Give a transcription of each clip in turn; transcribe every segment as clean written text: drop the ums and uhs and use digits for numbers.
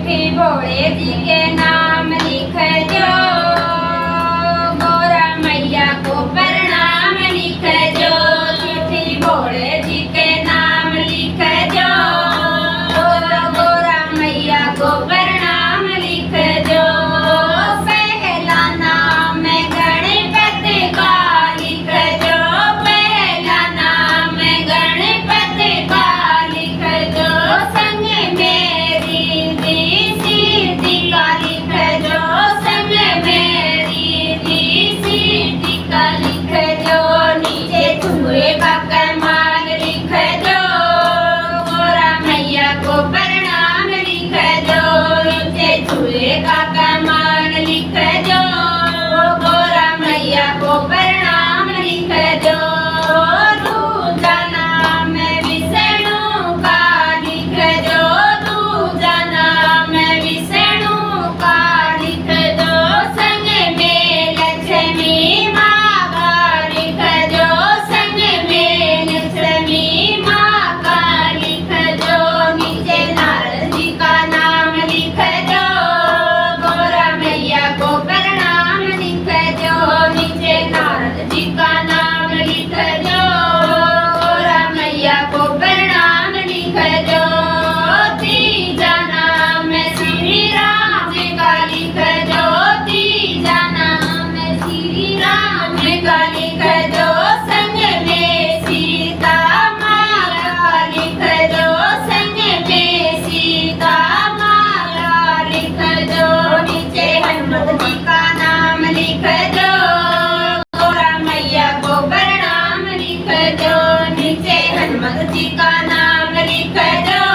चिट्ठी भोले जी के नाम लिख जो, गोरा मैया को प्रणाम लिख जो। चिट्ठी भोले जी के नाम लिख जो, गोरा मैया को प्रणाम लिख जो। पहला नाम गणपति का लिख जो, पहला नाम गणपति का लिख जो। संग मेरी दी सीधी का लिख जो, संग मेरी दी सीधी का लिख जो। नीचे चूहे का कमाल लिख जो, गोरा मैया को प्रणाम लिख जो। नीचे चूहे का कमाल लिख जो, गोरा मैया को प्रणाम लिख जो। दूजा नाम विष्णु का लिख जो, दूजा नाम विष्णु का लिख जो। संग में लक्ष्मी माँ का लिख जो, संग में लक्ष्मी माँ का लिख जो। नीचे नारद जी का नाम लिख जो, गोरा मैया को प्रणाम लिख जो। नीचे नारद जी का नाम लिख जो, गोरा मैया को प्रणाम लिख जो। तीजा नाम श्री राम का लिख जो, तीजा नाम श्री राम का लिख जो। संग में सीता माँ का लिख जो, संग में सीता माँ का लिख जो। नीचे हनुमत जी का नाम लिख जो, गोरा मैया को प्रणाम लिख जो। नीचे हनुमत जी का नाम लिख जो,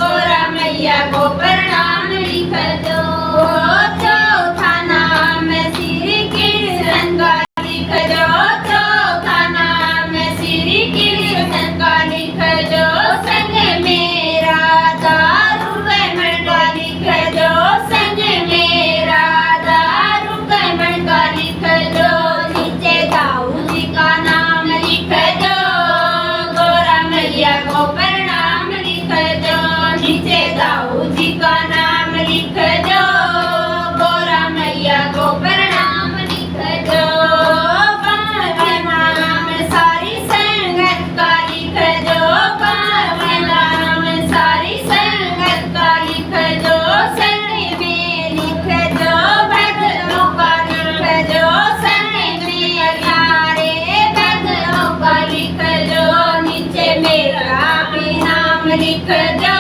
गोरा मैया को प्रणाम लिख जो। चौथा नाम श्री कृष्ण का लिख जो, चौथा नाम श्री कृष्ण का लिख जो। संग में राधा रुक्मण का लिख जो, संग में राधा रुक्मण का लिख जो। नीचे दाऊ जी का नाम लिख जो, गोरा मैया को प्रणाम लिख जो। नीचे दाऊ जी का नाम लिख जो, गोरा मैया को प्रणाम लिख जो। पावन नाम सारी संगत का लिख जो, पावन नाम सारी संगत का लिख जो। संग में लिख जो भक्तों का लिख जो, संग में सारे भक्तों का लिख जो। नीचे मेरा भी नाम लिख जो,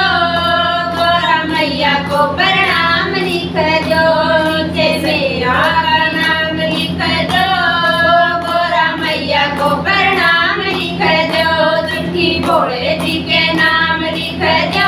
गोरा मैया को प्रणाम लिख जो। नीचे मेरा का नाम लिख जो, गोरा मैया को प्रणाम लिख जो। चिट्ठी भोले जी के नाम लिख जो,